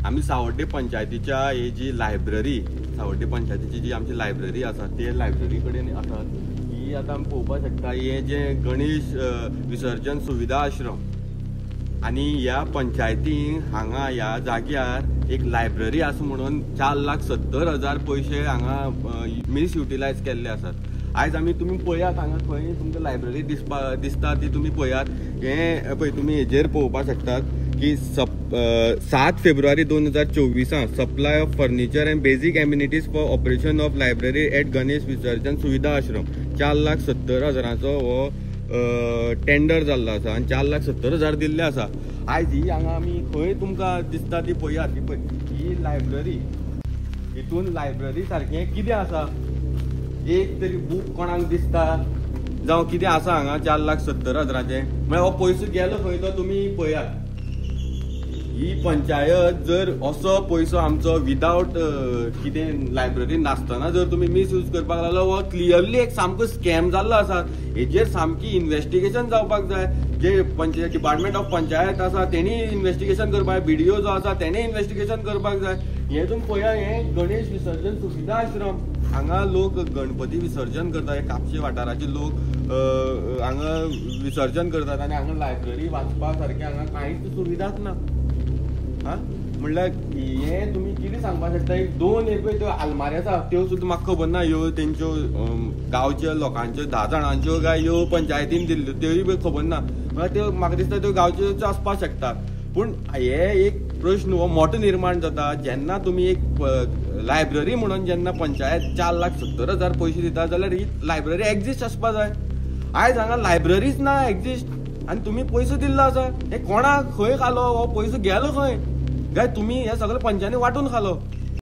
आम्ही सावड्डे पंचायतीच्या ही जी लायब्ररी, सावड्डे पंचायतीची जी आमची लायब्ररी आसा ते लायब्ररी कडेन आसात. ही आता आमी पळोवपाक शकता हे जे गणेश विसर्जन सुविधा आश्रम आणि ह्या पंचायतीन हांगा ह्या जाग्यार एक लायब्ररी आसा म्हणून 4,70,000 पैसे हांगा मिस युटिलायज केल्ले आसात. आयज आमी तुमी पळयात हांगा खंय तुमकां लायब्ररी दिसता ती तुमी पळयात. हे पळय तुमी हेजेर पळोवपाक शकतात की 7 फेब्रुवारी 2024 supply of furniture and basic amenities for operation of library at Ganesh Visarjan Suvidha आश्रम 4,70,000 हो टेंडर जाल्लो आसा आनी 4,70,000 दिल्ले आसा. आयज ही हांगा आमी खंय तुमकां दिसता ती पळयात. ही लायब्ररी, हितून लायब्ररी सारखें कितें आसा, एक तरी बूक कोणाक दिसता जावं कितें आसा हांगा 4,70,000 म्हळ्यार हो पयसो गेलो खंय तो तुमी पळयात. ही पंचायत जर असो पयसो आमचो विदाउट कितें लायब्ररी नासतना जर तुमी मिसयूज करपाक लागलो, हो क्लियरली एक सामको स्कॅम जाल्लो आसा. हेजेर सामकी इन्व्हेस्टिगेशन जावपाक जाय. जे डिपार्टमेंट ऑफ पंचायत आसा तेणी इन्व्हेस्टिगेशन करपाक, बीडीओ जो आसा तेणे इन्व्हेस्टिगेशन करपाक जाय. हे तुमी पळया, हे गणेश विसर्जन सुविधा आश्रम, हांगा लोक गणपती विसर्जन करतात. हे कापशे वाठाराचे लोक हांगा विसर्जन करतात आनी हांगा लायब्ररी वाचपा सारखे हांगा कांयच सुविधाच ना. म्हणल्यार हे तुमी कितें सांगपाक शकता. एक 2 त्यो आलमारी आसा त्यो सुद्दां म्हाका खबर ना ह्यो तेंच्यो गांवच्या लोकांच्यो 10 जाणांच्यो काय ह्यो पंचायतीन दिल्ल्यो त्योय बी खबर ना. म्हळ्यार त्यो म्हाका दिसता त्यो गांवच्योच आसपाक शकतात. पूण हे एक प्रश्न हो मोठो निर्माण जाता जेन्ना तुमी एक लायब्ररी म्हणून जेन्ना पंचायत 4,70,000 पैसे दिता जाल्यार ही लायब्ररी एक्झिस्ट आसपाक जाय. आयज हांगा लायब्ररीच ना एक्झिस्ट आनी तुमी पयसो दिल्लो आसा. हे कोणाक खंय खालो हो पयसो गेलो खंय काय तुमी हे सगळे पंचांनी वांटून खालो.